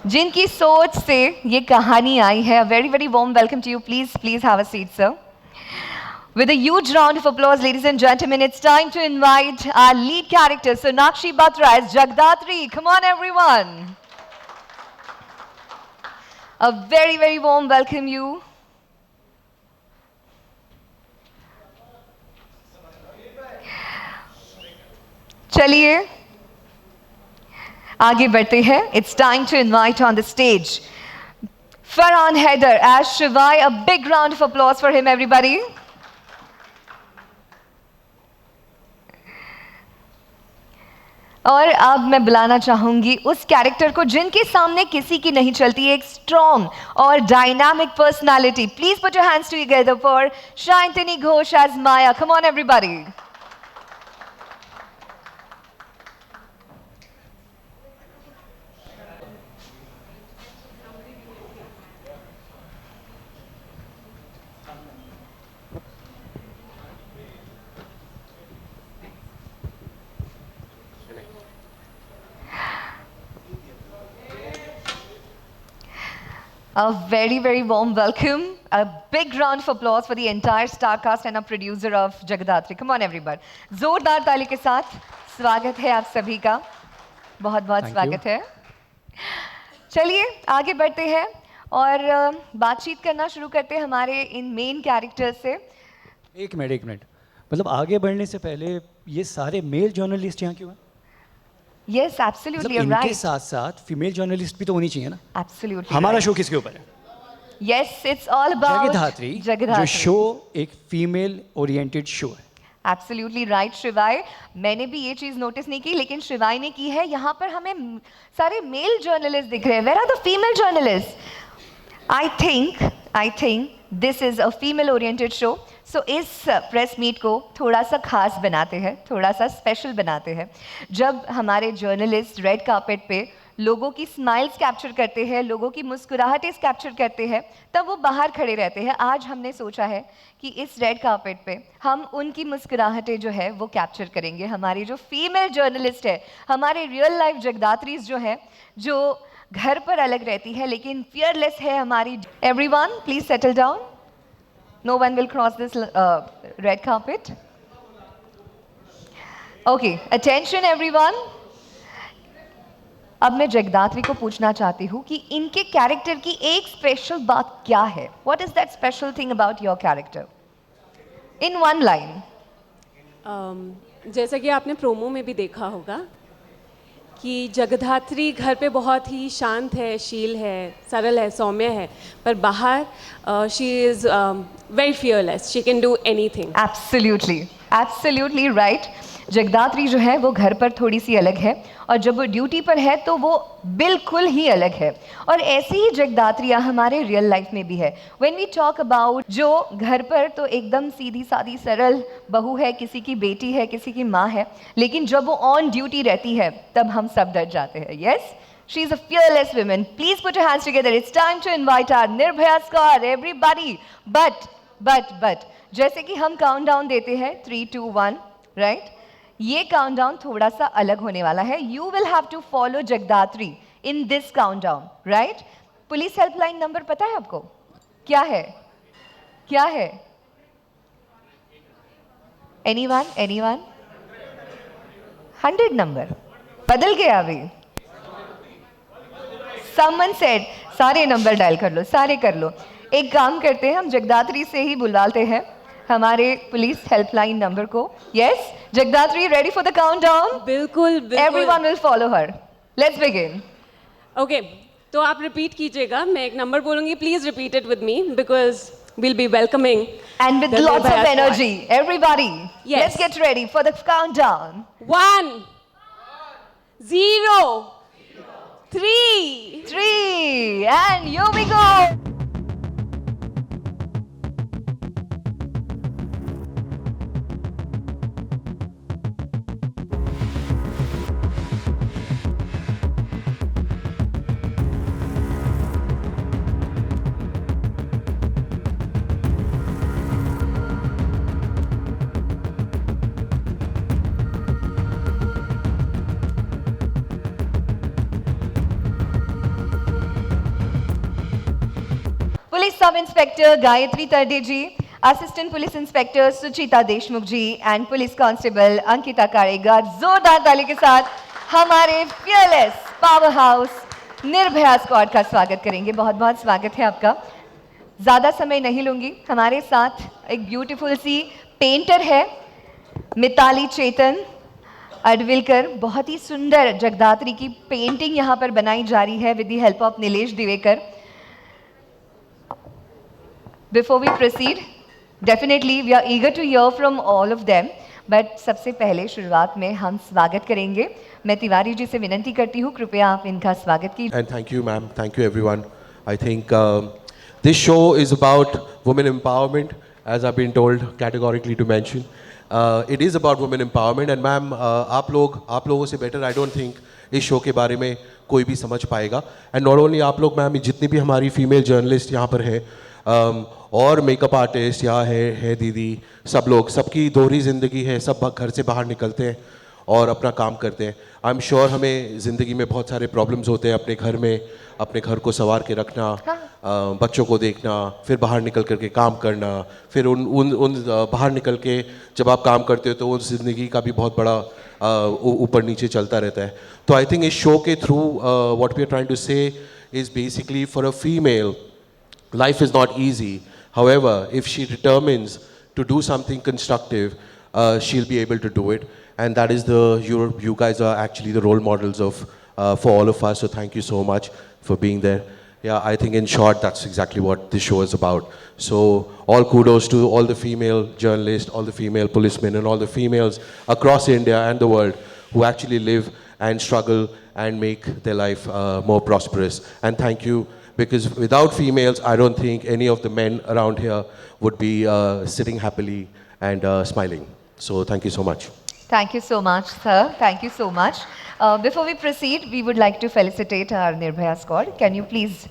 जिनकी सोच से ये कहानी आई है. Very very warm welcome to you. Please have a seat, sir. With a huge round of applause, ladies and gentlemen, it's time to invite our lead character, Sonakshi Batra as Jagdatri. Come on, everyone. A very very warm welcome you. चलिए आगे बढ़ते हैं. It's time to invite on the stage Farhan Haider as Shivai. A big round of applause for him, everybody. और अब मैं बुलाना चाहूंगी उस कैरेक्टर को जिनके सामने किसी की नहीं चलती, एक स्ट्रॉन्ग और dynamic personality. Please put your hands together for Shantini Ghosh as Maya. Come on everybody. A very, very warm welcome. A big round of applause for the entire star cast and our producer of Jagdatri. Come on, everybody. जोरदार ताली के साथ स्वागत है आप सभी का. बहुत बहुत स्वागत है. चलिए आगे बढ़ते हैं और बातचीत करना शुरू करते हैं हमारे इन मेन कैरेक्टर्स से. एक मिनट मतलब आगे बढ़ने से पहले ये सारे मेल जर्नलिस्ट यहाँ क्यों हैं? Yes, absolutely, you're इनके right. साथ साथ फीमेल जर्नलिस्ट भी तो होनी चाहिए ना. Absolutely. हमारा right. शो किसके ऊपर है? Yes, it's all about Jagaddhatri, जो शो एक फीमेल ओरिएंटेड शो है. Absolutely right, शिवाय. मैंने भी ये चीज नोटिस नहीं की, लेकिन शिवाय ने की है. यहाँ पर हमें सारे मेल जर्नलिस्ट दिख रहे हैं. Where are the female journalists? I think this is a female oriented show. So इस प्रेस मीट को थोड़ा सा खास बनाते हैं, थोड़ा सा स्पेशल बनाते हैं. जब हमारे जर्नलिस्ट रेड कार्पेट पे लोगों की स्माइल्स कैप्चर करते हैं, लोगों की मुस्कुराहटें कैप्चर करते हैं, तब वो बाहर खड़े रहते हैं. आज हमने सोचा है कि इस रेड कार्पेट पे हम उनकी मुस्कुराहटें जो है वो कैप्चर करेंगे. हमारी जो फीमेल जर्नलिस्ट है, हमारे रियल लाइफ जगदात्रीज जो है, जो घर पर अलग रहती है लेकिन फियरलेस है हमारी. Everyone please settle down. No one will cross this red carpet. Okay, attention everyone. अब मैं जगदात्री को पूछना चाहती हूँ कि इनके कैरेक्टर की एक स्पेशल बात क्या है? What is that special thing about your character? In one line. जैसा कि आपने प्रोमो में भी देखा होगा कि जगधात्री घर पे बहुत ही शांत है, शील है, सरल है, सौम्य है, पर बाहर she is very fearless. She can do anything. Absolutely right. Jagadhatri जो है वो घर पर थोड़ी सी अलग है और जब वो ड्यूटी पर है तो वो बिल्कुल ही अलग है. और ऐसी ही जगदात्रियाँ हमारे रियल लाइफ में भी है. व्हेन वी टॉक अबाउट जो घर पर तो एकदम सीधी सादी सरल बहू है, किसी की बेटी है, किसी की माँ है, लेकिन जब वो ऑन ड्यूटी रहती है तब हम सब डर जाते हैं. Yes, she is a fearless woman. Please put your hands together. It's time to invite our Nirbhaya squad, everybody. But जैसे कि हम काउंट डाउन देते हैं 3, 2, 1, राइट? ये काउंटडाउन थोड़ा सा अलग होने वाला है. You will have to follow Jagadhatri in this countdown, right? Police helpline number पता है आपको? क्या है? एनीवन? 100 नंबर बदल गया अभी. समवन सेड सारे नंबर डायल कर लो, सारे कर लो. एक काम करते हैं, हम जगदात्री से ही बुलवाते हैं हमारे पुलिस हेल्पलाइन नंबर को. Yes, Jagadhatri ready for the countdown? बिल्कुल. Everyone will follow her. Let's begin. Okay, तो आप रिपीट कीजिएगा. मैं एक नंबर बोलूंगी. Please repeat it with me because we'll be welcoming and with lots of energy. Everybody, yes. Let's get ready for the countdown. 1, 0, 3, and here we go. Police sub inspector Gayatri Tarde ji, assistant police inspector Suchita Deshmukh ji and police constable Ankita Karega. जोरदार ताली के साथ हमारे fearless power house Nirbhaya squad का स्वागत करेंगे। बहुत बहुत स्वागत है आपका। ज़्यादा समय नहीं लूँगी। हमारे साथ एक ब्यूटीफुल सी पेंटर है मिताली चेतन अडविलकर। बहुत ही सुंदर जगदात्री की पेंटिंग यहाँ पर बनाई जा रही है with the help of Nilesh Divekar. Before we proceed, definitely we are eager to hear from all of them, but सबसे पहले शुरुआत में हम स्वागत करेंगे। मैं तिवारी जी से विनती करती हूँ कृपया आप इनका स्वागत कीजिए। And thank you, ma'am. Thank you, everyone. I think this show is about women empowerment, as I've been told categorically to mention. It is about women empowerment, and ma'am, आप लोगों से better, I don't think इस show के बारे में कोई भी समझ पाएगा. And not only आप लोग, मैम, जितनी भी हमारी फीमेल जर्नलिस्ट यहाँ पर हैं, और मेकअप आर्टिस्ट यहाँ है दीदी, सब लोग, सबकी दोहरी ज़िंदगी है, सब घर से बाहर निकलते हैं और अपना काम करते हैं। आई एम श्योर हमें ज़िंदगी में बहुत सारे प्रॉब्लम्स होते हैं अपने घर में, अपने घर को संवार के रखना, बच्चों को देखना, फिर बाहर निकल करके काम करना, फिर उन बाहर निकल के जब आप काम करते हो तो उस ज़िंदगी का भी बहुत बड़ा ऊपर नीचे चलता रहता है। तो आई थिंक इस शो के through what we are trying to say is basically for a female life is not easy. However, if she determines to do something constructive, she'll be able to do it. And that is you guys are actually the role models of for all of us. So thank you so much for being there. Yeah, I think in short, that's exactly what this show is about. So all kudos to all the female journalists, all the female policemen, and all the females across India and the world who actually live and struggle and make their life more prosperous. And thank you. Because without females, I don't think any of the men around here would be sitting happily and smiling. So thank you so much. Thank you so much, sir. Thank you so much. Before we proceed, we would like to felicitate our Nirbhaya squad. Can you please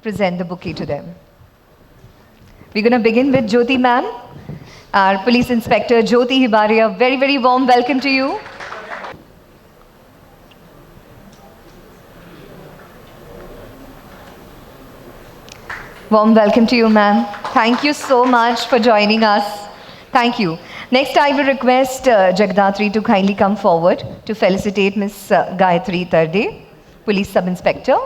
present the bouquet to them? We're going to begin with Jyoti ma'am, our police inspector Jyoti Hibari. A very, very warm welcome to you. Warm welcome to you, ma'am. Thank you so much for joining us. Thank you. Next, I will request Jagdatri to kindly come forward to felicitate Miss Gayatri Tarde, Police Sub-Inspector.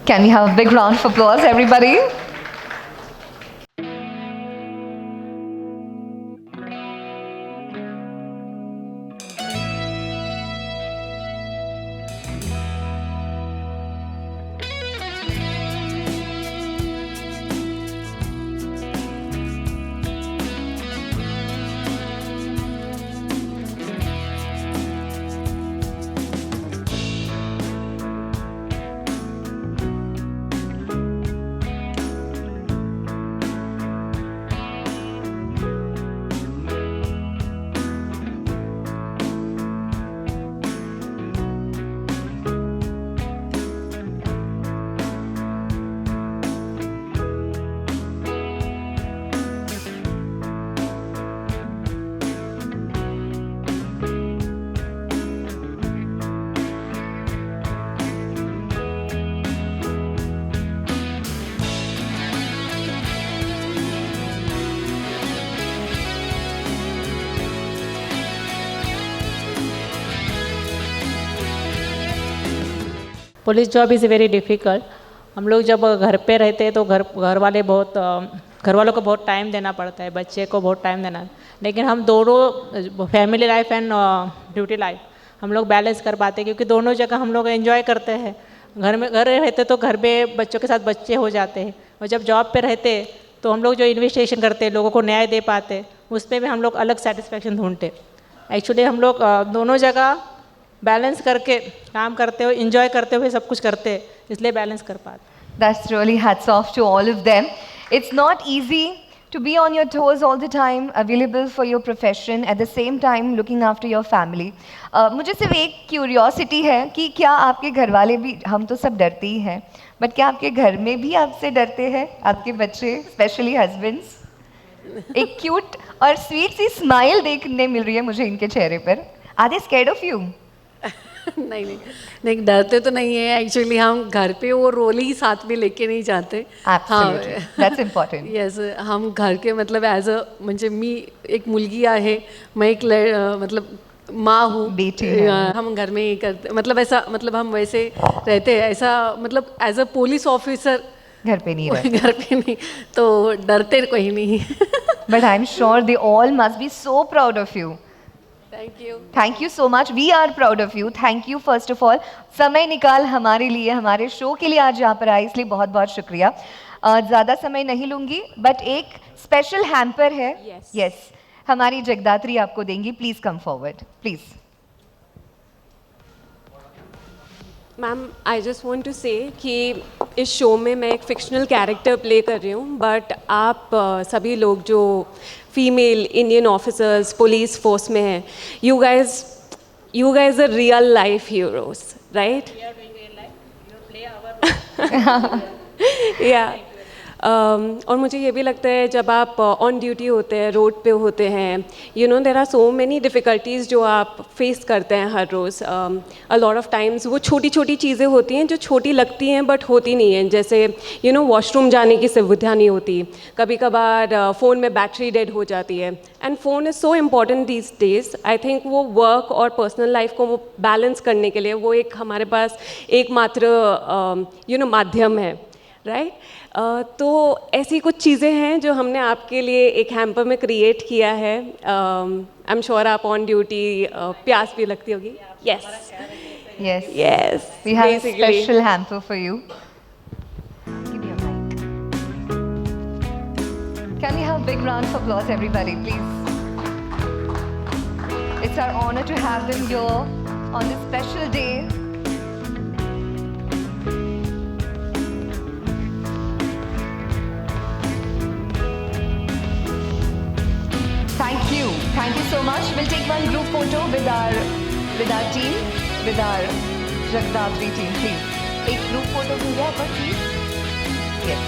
Can we have a big round of applause, everybody? Police job is very difficult. हम लोग जब घर पे रहते हैं तो घर वाले बहुत घर वालों को बहुत टाइम देना पड़ता है, बच्चे को बहुत टाइम देना, लेकिन हम दोनों family life and duty life हम लोग बैलेंस कर पाते हैं, क्योंकि दोनों जगह हम लोग एंजॉय करते हैं। घर रहते तो घर में बच्चों के साथ बच्चे हो जाते हैं, और जब जॉब पे रहते तो हम लोग जो इन्वेस्टिगेशन करते हैं, लोगों को न्याय दे पाते, उस पर भी हम लोग अलग सेटिस्फेक्शन ढूंढते। एक्चुअली हम लोग दोनों जगह बैलेंस करके काम करते हुए, इंजॉय करते हुए सब कुछ करते, इसलिए बैलेंस कर पाते। That's really hats off to all of them. It's not easy to be on your toes all the time, available for your profession, at the same time looking after your family. मुझे सिर्फ एक curiosity है कि क्या आपके घर वाले भी, हम तो सब डरते ही हैं, बट क्या आपके घर में भी आपसे डरते हैं, आपके बच्चे, स्पेशली हस्बैंड्स? एक क्यूट और स्वीट सी स्माइल देखने मिल रही है मुझे इनके चेहरे पर. Are they scared of you? नहीं नहीं नहीं, डरते तो नहीं है एक्चुअली. हम घर पे वो रोल ही साथ में लेके नहीं जाते. Absolutely. That's important. येस, हम घर के मतलब ॲज अ म्हणजे मी एक मुलगी आहे, मैं एक मतलब माँ हूँ, बेटी है. हम घर में ही करते मतलब ऐसा मतलब हम वैसे रहते हैं ऐसा मतलब एज अ पुलिस ऑफिसर घर पे नहीं रहते. घर पे नहीं, तो डरते कोई नहीं. But I'm sure they all must be so proud of you. Thank you. Thank you so much. We are proud of you. Thank you first of all. समय निकाल हमारे लिए, हमारे शो के लिए आज यहाँ पर आए, इसलिए बहुत बहुत शुक्रिया. ज़्यादा समय नहीं लूँगी, बट एक स्पेशल हैम्पर है. Yes. Yes. हमारी जगदात्री आपको देंगी. Please come forward please. Ma'am, I just want to say कि इस शो में मैं एक फिक्शनल कैरेक्टर प्ले कर रही हूँ, बट आप सभी लोग जो female Indian officers police force में हैं, you guys are real life heroes, right? या और मुझे ये भी लगता है जब आप ऑन ड्यूटी होते हैं, रोड पे होते हैं, you know there are so many difficulties जो आप फेस करते हैं हर रोज़. अ लॉट ऑफ टाइम्स वो छोटी छोटी चीज़ें होती हैं जो छोटी लगती हैं बट होती नहीं हैं. जैसे यू नो वॉशरूम जाने की सुविधा नहीं होती, कभी कभार फ़ोन में बैटरी डेड हो जाती है. And phone is so important these days. I think वो वर्क और पर्सनल लाइफ को वो बैलेंस करने के लिए वो एक हमारे पास एकमात्र यू नो माध्यम है, राइट? तो ऐसी कुछ चीज़ें हैं जो हमने आपके लिए एक हैम्पर में क्रिएट किया है. आई एम श्योर आप ऑन ड्यूटी प्यास भी लगती होगी. Yes Yes. Yes, We have a special hamper for you. Give me a mic. Can we have a big round of applause, everybody, please? It's our honor to have them here on this special day. Thank you so much. We'll take one group photo with our team, with our Jagdatri team, please. एक group photo मिल जाए पर please. Yes.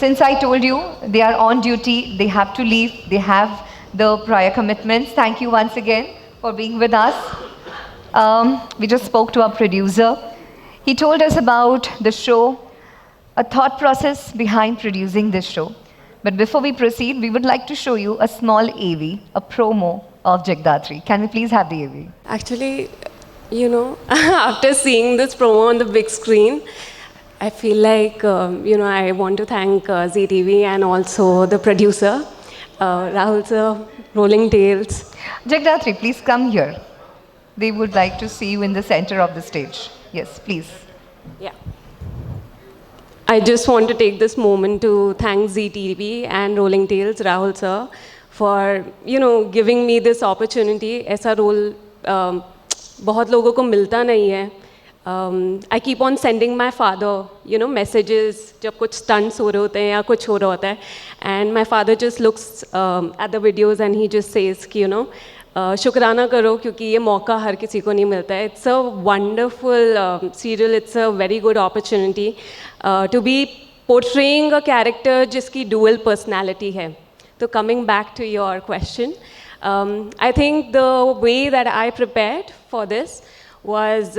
Since I told you they are on duty, they have to leave, they have the prior commitments. Thank you once again for being with us. We just spoke to our producer. He told us about the show, a thought process behind producing this show. But before we proceed, we would like to show you a small AV, a promo of Jagdatri. Can we please have the AV? Actually, you know, after seeing this promo on the big screen, I feel like, you know, I want to thank ZTV and also the producer, Rahul sir, Rolling Tales. Jagdatri, please come here. They would like to see you in the center of the stage. Yes, please. Yeah. I just want to take this moment to thank ZTV and Rolling Tales, Rahul sir, for, you know, giving me this opportunity. ऐसा role बहुत लोगों को मिलता नहीं है. I keep on sending my father, you know, messages जब कुछ stunts हो रहे होते हैं या कुछ हो रहा होता है, and my father just looks at the videos and he just says कि, you know, शुक्राना करो क्योंकि ये मौका हर किसी को नहीं मिलता है. It's a wonderful serial. It's a very good opportunity to be portraying a character जिसकी dual personality है. So coming back to your question, I think the way that I prepared for this was,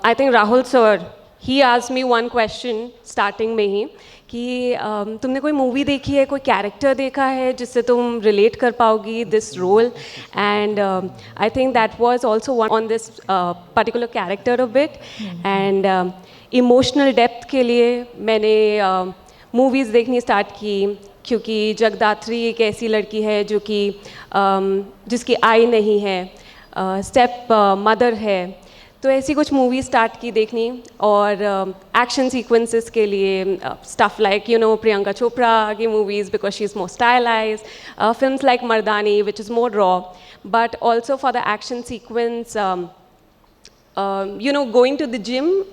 I think Rahul sir, he asked me one question starting में ही कि तुमने कोई movie देखी है, कोई character देखा है जिससे तुम रिलेट कर पाओगी this role. And I think that was also one on this particular character a bit. And emotional depth के लिए मैंने मूवीज़ देखनी स्टार्ट की क्योंकि जगदात्री एक ऐसी लड़की है जो कि जिसकी आई नहीं है, स्टेप मदर है. तो ऐसी कुछ मूवी स्टार्ट की देखनी और एक्शन सीक्वेंसेस के लिए stuff like, you know, Priyanka Chopra की movies because she is more stylise, films like Mardaani which is more raw, but also for the action sequence going to the gym,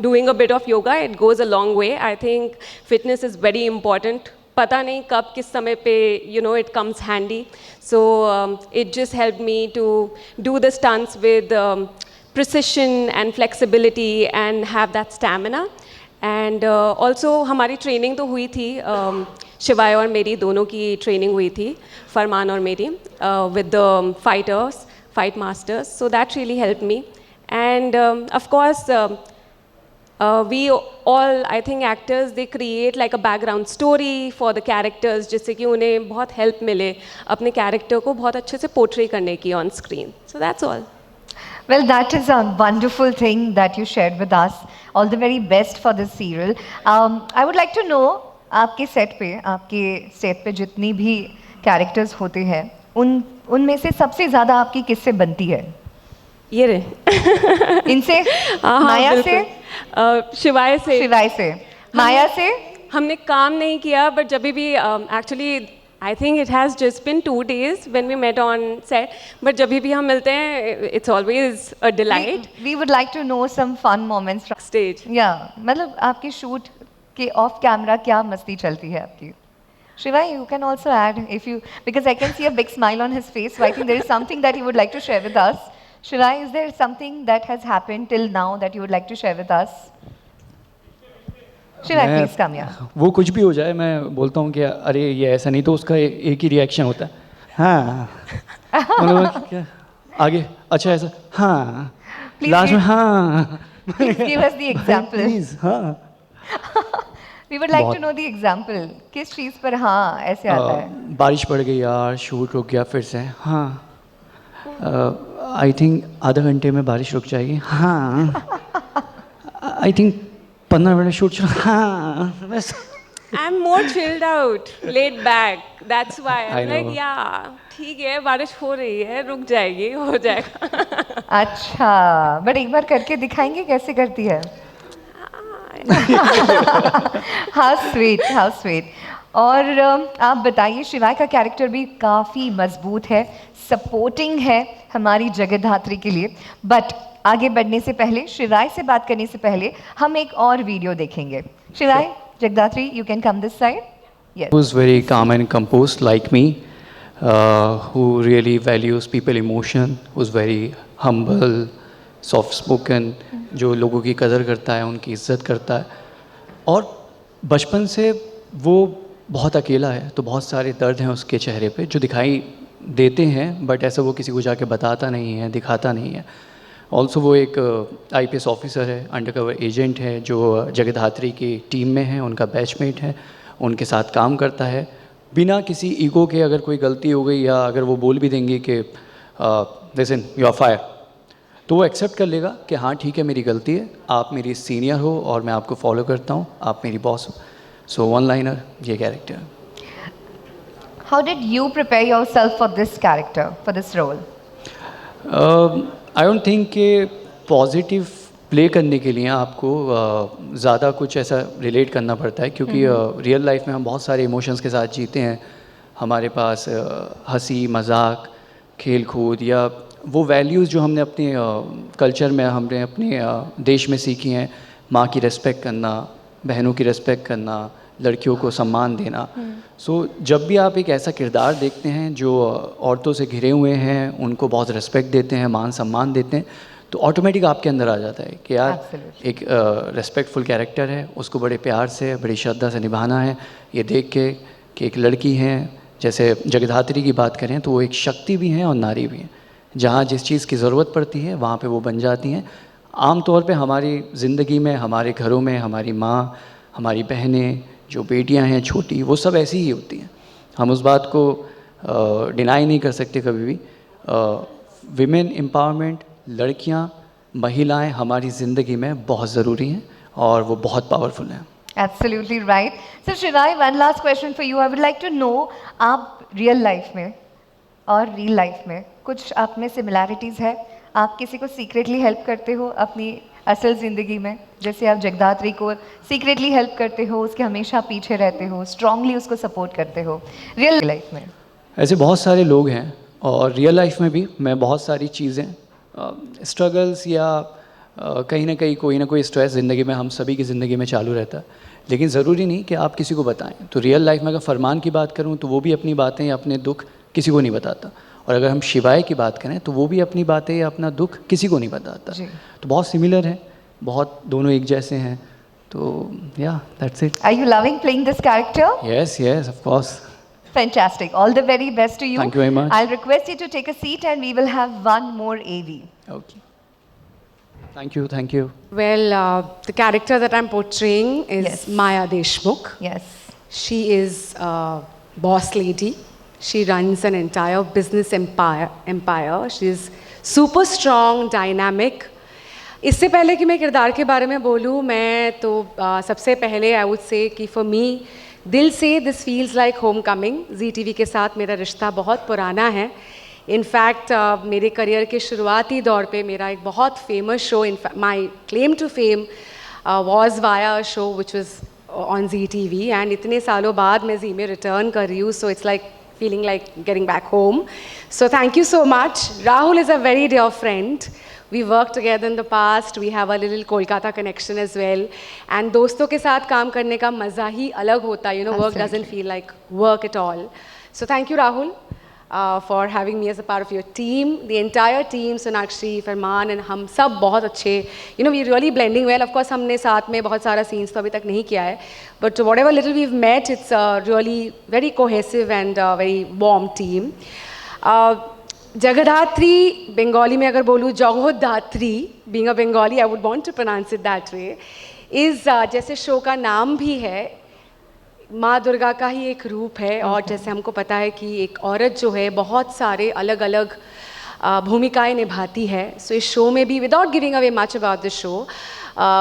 doing a bit of yoga, it goes a long way. I think fitness is very important. पता नहीं कब किस समय पे it comes handy. So it just helped me to do the stunts with precision and flexibility and have that stamina. And also हमारी training तो हुई थी, शिवाय और मेरी दोनों की ट्रेनिंग हुई थी, फरमान और मेरी, with the fighters, fight masters. So that really helped me. And of course, we all, I think actors, they create like a background story for the characters, जिससे कि उन्हें बहुत help मिले अपने character को बहुत अच्छे से portray करने की on screen. So that's all. Well, that is a wonderful thing that you shared with us. All the very best for this serial. I would like to know, आपके set पे जितनी भी कैरेक्टर्स होते हैं, उनमें से सबसे ज़्यादा आपकी किससे बनती है? ये रे इनसे? माया से? शिवाय से। माया से? हमने काम नहीं किया, but जब भी actually I think it has just been 2 days when we met on set, but जब भी हम मिलते हैं, it's always a delight. We would like to know some fun moments from Stage. Yeah, मतलब आपके शूट के ऑफ कैमरा क्या मस्ती चलती है आपकी? Shiva, you can also add if you, because I can see a big smile on his face, so I think there is something that he would like to share with us. Shiva, is there something that has happened till now that you would like to share with us? Shiva, please come here. वो कुछ भी हो जाए, मैं बोलता हूँ कि अरे ये ऐसा नहीं, तो उसका एक ही रिएक्शन होता है, हाँ मतलब क्या आगे, अच्छा ऐसा, हाँ लास्ट में, हाँ Please give us the example. Please, हाँ We would like to know the example. किस चीज़ पर हाँ ऐसे आता है? बारिश पड़ गई यार, शूट रुक गया फिर से, हाँ आई थिंक आधा घंटे में बारिश रुक जाएगी, हाँ आई थिंक 15 मिनट शूट चल, हाँ बस। I'm more chilled out, laid back. That's why I I'm like, know. yeah, ठीक है, बारिश हो रही है, रुक जाएगी, हो जाएगा. अच्छा, बट एक बार करके दिखाएंगे कैसे करती है? How sweet, how sweet. और आप बताइए, शिवाय का कैरेक्टर भी काफ़ी मजबूत है, सपोर्टिंग है हमारी जगधात्री के लिए, बट आगे बढ़ने से पहले, शिवाय से बात करने से पहले हम एक और वीडियो देखेंगे. शिवाय, जगदात्री, you can come this side. Yes. Who's very calm and composed like me, who really values people emotion, who's very humble, soft spoken, जो लोगों की कदर करता है, उनकी इज्जत करता है, और बचपन से वो बहुत अकेला है, तो बहुत सारे दर्द हैं उसके चेहरे पे जो दिखाई देते हैं, बट ऐसा वो किसी को जाके बताता नहीं है, दिखाता नहीं है. ऑल्सो वो एक IPS ऑफिसर है, अंडरकवर एजेंट है, जो जगधात्री की टीम में है, उनका बैचमेट है, उनके साथ काम करता है बिना किसी ईगो के. अगर कोई गलती हो गई या अगर वो बोल भी देंगे कि लिसन यू आर फायर, तो वो एक्सेप्ट कर लेगा कि हाँ ठीक है मेरी गलती है, आप मेरी सीनियर हो और मैं आपको फॉलो करता हूँ, आप मेरी बॉस हो. सो वन लाइनर ये character. How did you prepare yourself for this character, for this role? I don't think कि पॉजिटिव प्ले करने के लिए आपको ज़्यादा कुछ ऐसा रिलेट करना पड़ता है, क्योंकि रियल लाइफ में हम बहुत सारे इमोशंस के साथ जीते हैं. हमारे पास हंसी मजाक, खेल कूद, या वो वैल्यूज़ जो हमने अपने कल्चर में, हमने अपने देश में सीखी हैं, माँ की रिस्पेक्ट करना, बहनों की रिस्पेक्ट करना, लड़कियों को सम्मान देना. सो जब भी आप एक ऐसा किरदार देखते हैं जो औरतों से घिरे हुए हैं, उनको बहुत रिस्पेक्ट देते हैं, मान सम्मान देते हैं, तो ऑटोमेटिक आपके अंदर आ जाता है कि यार एक रिस्पेक्टफुल कैरेक्टर है, उसको बड़े प्यार से, बड़ी श्रद्धा से निभाना है. ये देख के कि एक लड़की हैं, जैसे जगधात्री की बात करें तो वो एक शक्ति भी हैं और नारी भी हैं. जहाँ जिस चीज़ की ज़रूरत पड़ती है वहाँ पे वो बन जाती हैं. आम तौर पे हमारी ज़िंदगी में, हमारे घरों में, हमारी माँ, हमारी बहनें, जो बेटियां हैं छोटी, वो सब ऐसी ही होती हैं. हम उस बात को डिनाई नहीं कर सकते कभी भी. विमेन एम्पावरमेंट, लड़कियां, महिलाएं हमारी ज़िंदगी में बहुत ज़रूरी हैं और वो बहुत पावरफुल हैं. Absolutely right. So Shivai, one last question for you. I would like to know, आप रियल लाइफ में और रियल लाइफ में कुछ आप में सिमिलैरिटीज़ है? आप किसी को सीक्रेटली हेल्प करते हो अपनी असल ज़िंदगी में, जैसे आप जगदात्री को सीक्रेटली हेल्प करते हो, उसके हमेशा पीछे रहते हो, स्ट्रांगली उसको सपोर्ट करते हो रियल लाइफ में? ऐसे बहुत सारे लोग हैं, और रियल लाइफ में भी मैं बहुत सारी चीज़ें स्ट्रगल्स या कहीं ना कोई स्ट्रेस ज़िंदगी में हम सभी की ज़िंदगी में चालू रहता है, लेकिन ज़रूरी नहीं कि आप किसी को बताएं। तो रियल लाइफ में अगर फरमान की बात करूं तो वो भी अपनी बातें या अपने दुख किसी को नहीं बताता, और अगर हम शिवाय की बात करें तो वो भी अपनी बातें या अपना दुख किसी को नहीं बताता। तो बहुत सिमिलर है, बहुत दोनों एक जैसे हैं। तो या that's it. Are you loving playing this character? Yes of course. Fantastic. All the very best to you. Thank you very much. I'll request you to take a seat and we will have one more AV. Okay, thank you. Well, the character that I'm portraying is Yes. Maya Deshmukh. Yes. She is a boss lady. She runs an entire business empire. She is super strong, dynamic. इससे पहले कि मैं किरदार के बारे में बोलूँ, मैं तो सबसे पहले आई वुड से कि फॉर मी दिल से this feels like home coming. ZTV के साथ मेरा रिश्ता बहुत पुराना है। इनफैक्ट मेरे करियर के शुरुआती दौर पे मेरा एक बहुत famous show, my claim to fame was via a show which was on ZTV, and इतने सालों बाद मैं जी में रिटर्न कर रही हूँ, so it's like feeling like getting back home. So thank you so much. Rahul is a very dear friend. We worked together in the past. We have a little Kolkata connection as well. And दोस्तों के साथ काम करने का मज़ा ही अलग होता है. You know, work doesn't feel like work at all. So thank you, Rahul, for having me as a part of your team. The entire team, Sonakshi, Farman, and हम सब बहुत अच्छे. You know, we're really blending well. Of course, हमने साथ में बहुत सारा scenes तो अभी तक नहीं किया है. But whatever little we've met, it's really very cohesive and very warm team. Jagadhatri, Bengali में अगर बोलूँ Jagodhatri, being a Bengali, I would want to pronounce it that way, is जैसे शो का नाम भी है, माँ दुर्गा का ही एक रूप है। और जैसे हमको पता है कि एक औरत जो है बहुत सारे अलग अलग भूमिकाएं निभाती है। सो इस शो में भी, without giving away much about the show,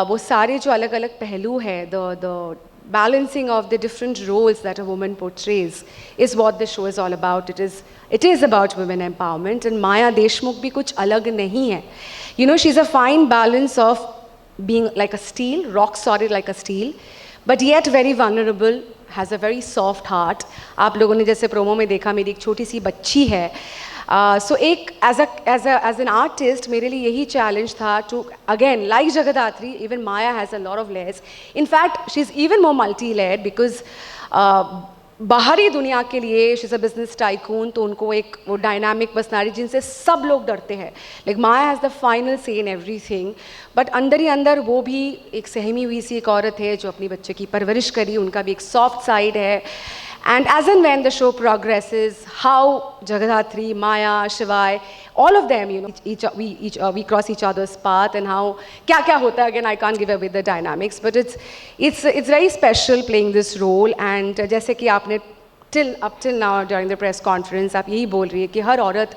वो सारे जो अलग अलग पहलू है, the balancing of the different roles that a woman portrays is what the show is all about. It is about women empowerment, and Maya Deshmukh भी कुछ अलग नहीं है. You know, she's a fine balance of being like a steel, rock solid like a steel, but yet very vulnerable, has a very soft heart. आप लोगों ने जैसे promo में देखा, मेरी एक छोटी सी बच्ची है. So एक as an artist मेरे लिए यही challenge था to, again, like Jagadhatri, even Maya has a lot of layers. In fact, she's even more multi-layered because बाहरी दुनिया के लिए she's a business tycoon, तो उनको एक वो dynamic personality जिनसे सब लोग डरते हैं. Like Maya has the final say in everything, but अंदर ही अंदर वो भी एक सहमी हुई सी एक औरत है जो अपनी बच्चे की परवरिश करी, उनका भी एक soft side है. And as and when the show progresses, how Jagadhatri, Maya, Shivai, all of them, you know, we cross each other's path, and how kya hota hai, again I can't give away the dynamics, but it's very special playing this role. And जैसे कि आपने up till now during the press conference आप यही बोल रही है कि हर औरत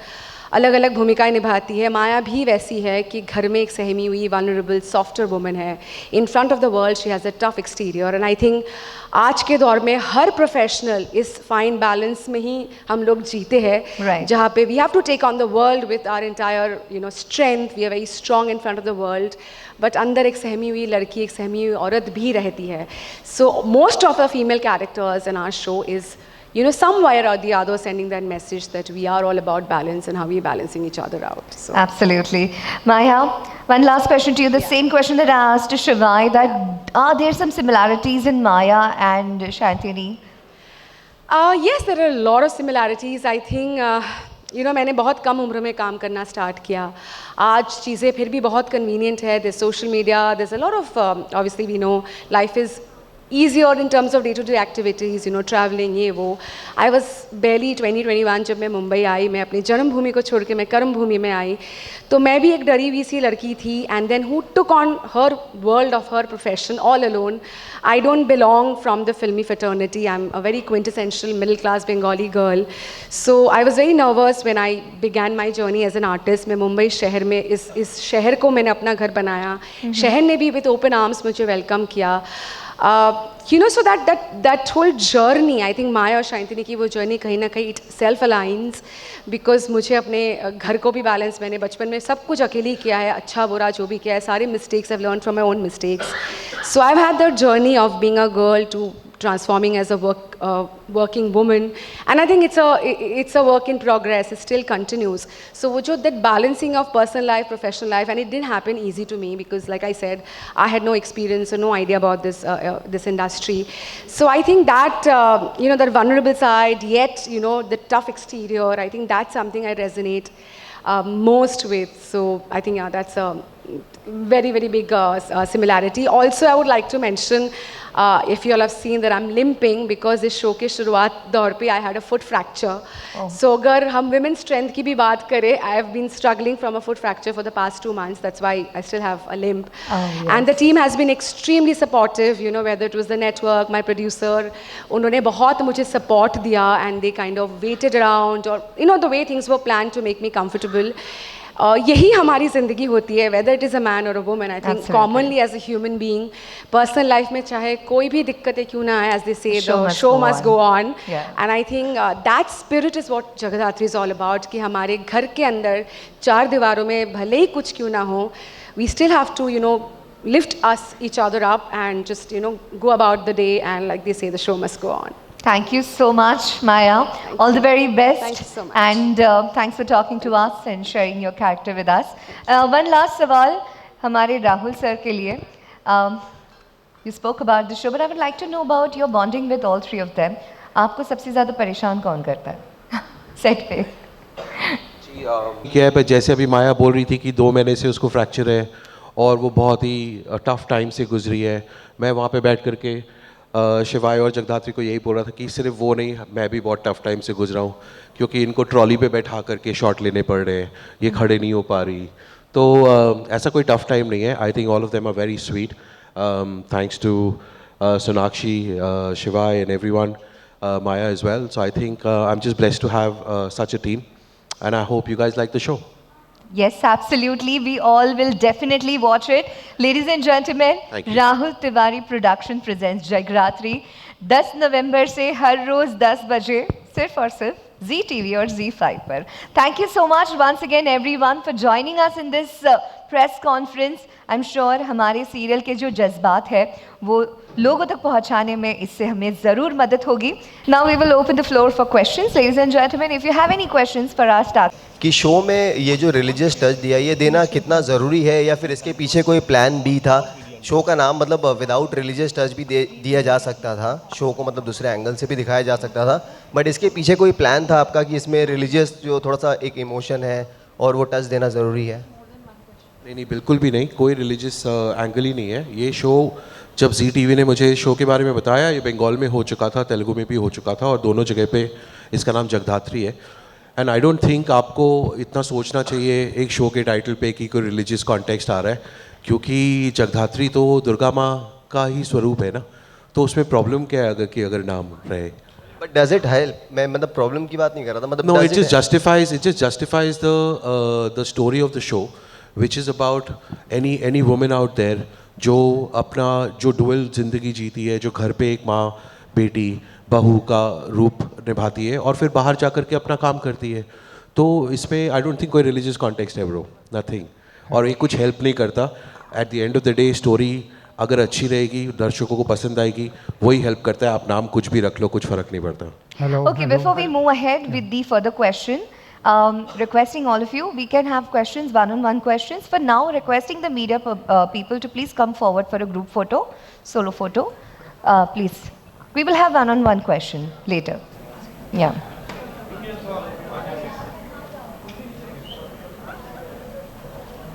अलग अलग भूमिकाएं निभाती है. माया भी वैसी है कि घर में एक सहमी हुई वनरेबल सॉफ्टर वुमन है. In front of the world she has a tough exterior, and I think आज के दौर में हर प्रोफेशनल इस फाइन बैलेंस में ही हम लोग जीते हैं, जहाँ पे we have to take on the world with our entire strength. We are very strong in front of the world, but अंदर एक सहमी हुई लड़की, एक सहमी हुई औरत भी रहती है. So most of the female characters in our show is, somewhere or the other sending that message that we are all about balance and how we're balancing each other out. So. Absolutely. Maya, one last question to you. The same question that I asked to Shivai, that are there some similarities in Maya and Shantini? Yes, there are a lot of similarities. I think, मैंने बहुत कम उम्र में काम करना start किया. आज चीज़ें फिर भी बहुत कन्वीनियंट है. There's social media, there's a lot of, obviously we know life is easier in terms of day-to-day activities, traveling, ये वो. I was barely 2021 जब मैं मुंबई आई, मैं अपनी जन्मभूमि को छोड़ के मैं कर्म भूमि में आई, तो मैं भी एक डरी हुई सी लड़की थी. And then who took on her world of her profession all alone. I don't belong from the filmy fraternity. I'm a very quintessential middle-class Bengali girl. So I was very nervous when I began my journey as an artist. मैं मुंबई शहर में इस शहर को मैंने अपना घर बनाया. शहर ने भी with open arms मुझे वेलकम किया. So that whole journey, I think Maya और शांतिनी की वो journey कहीं ना कहीं it self aligns, because मुझे अपने घर को भी balance, मैंने बचपन में सब कुछ अकेली किया है, अच्छा बुरा जो भी किया है, सारे mistakes I've learned from my own mistakes. So I've had the journey of being a girl to transforming as a working woman. And I think it's a work in progress. It still continues. So wo jo that balancing of personal life, professional life, and it didn't happen easy to me because, like I said, I had no experience or no idea about this industry. So I think that that vulnerable side, yet the tough exterior, I think that's something I resonate most with. So I think that's a very, very big similarity. Also, I would like to mention, if you all have seen that I'm limping because इस show के शुरुआत दौर पे I had a foot fracture. So अगर हम women's strength की भी बात करें, I have been struggling from a foot fracture for the past 2 months. That's why I still have a limp. Yes. And the team has been extremely supportive. Whether it was the network, my producer, उन्होंने बहुत मुझे support दिया, and they kind of waited around, or the way things were planned to make me comfortable. यही हमारी ज़िंदगी होती है, whether it is a man or a woman. I think Absolutely. commonly as a human being, personal life में चाहे कोई भी दिक्कतें क्यों ना आए, as they say, Show the must show go must on. go on. Yeah. And I think that spirit is what जगदात्री is all about. कि हमारे घर के अंदर 4 दीवारों में भले ही कुछ क्यों ना हो, we still have to lift each other up and just go about the day, and like they say, the show must go on. Thank you so much, Maya. All the very best. Thank you so much. And thanks for talking to us and sharing your character with us. One last सवाल हमारे Rahul sir के लिए. You spoke about the show, but I would like to know about your bonding with all 3 of them. आपको सबसे ज़्यादा परेशान कौन करता है सेट पे? क्या है, जैसे अभी माया बोल रही थी कि 2 महीने से उसको फ्रैक्चर है और वो बहुत ही टफ टाइम से गुजरी है. मैं वहाँ पे बैठ करके शिवाय और जगदात्री को यही बोल रहा था कि सिर्फ वो नहीं, मैं भी बहुत टफ टाइम से गुजरा हूँ, क्योंकि इनको ट्रॉली पे बैठा करके शॉट लेने पड़ रहे हैं, ये खड़े नहीं हो पा रही. तो ऐसा कोई टफ टाइम नहीं है. I think all of them are very sweet. Thanks to Sonakshi, Shivaay and everyone, Maya as well. So I think I'm just blessed to have such a team, and I hope you guys like the show. Yes, absolutely. We all will definitely watch it. Ladies and gentlemen, Thank you. Rahul Tiwari Production presents Jagratri 10 नवंबर से हर रोज 10 बजे सिर्फ और सिर्फ ZTV और Z5 पर. Thank you so much once again everyone for joining us in this press conference. I'm sure हमारे serial के जो जज्बात है वो लोगों तक पहुंचाने में इससे हमें ज़रूर मदद होगी. Now we will open the floor for questions. Ladies and gentlemen, if you have any questions for our staff. कि शो में ये जो रिलीजियस टच दिया, ये देना कितना ज़रूरी है, या फिर इसके पीछे कोई प्लान भी था? शो का नाम मतलब विदाउट रिलीजियस टच भी दिया जा सकता था, शो को मतलब दूसरे एंगल से भी दिखाया जा सकता था, बट इसके पीछे कोई प्लान था आपका कि इसमें रिलीजियस जो थोड़ा सा एक इमोशन है और वो टच देना ज़रूरी है? नहीं, बिल्कुल भी नहीं. कोई रिलीजियस एंगल ही नहीं है. ये शो जब ZTV ने मुझे शो के बारे में बताया, ये बंगाल में हो चुका था, तेलुगु में भी हो चुका था, और दोनों जगह पे इसका नाम जगधात्री है. एंड आई डोंट थिंक आपको इतना सोचना चाहिए एक शो के टाइटल पे कि कोई रिलीजियस कॉन्टेक्स्ट आ रहा है, क्योंकि जगधात्री तो दुर्गा माँ का ही स्वरूप है ना, तो उसमें प्रॉब्लम क्या है अगर नाम रहे. But does it help? मैं मतलब प्रॉब्लम की बात नहीं कर रहा था, मतलब No, does it just justifies the story of the show, which is about any woman out there जो डुअल जिंदगी जीती है, जो घर पे एक माँ बेटी बहू का रूप निभाती है और फिर बाहर जा कर के अपना काम करती है. तो इसमें आई डोंट थिंक कोई रिलीजियस कॉन्टेक्स्ट है ब्रो, नथिंग. और ये कुछ हेल्प नहीं करता. At the end of the day story अगर अच्छी रहेगी, दर्शकों को पसंद आएगी, वही हेल्प करता है. आप नाम कुछ भी रख लो, कुछ फ़र्क नहीं पड़ता. Okay, before we move ahead with the further question, requesting all of you, we can have questions, one-on-one questions. For now, requesting the media people to please come forward for a group photo, solo photo. Please. We will have one-on-one question later. Yeah.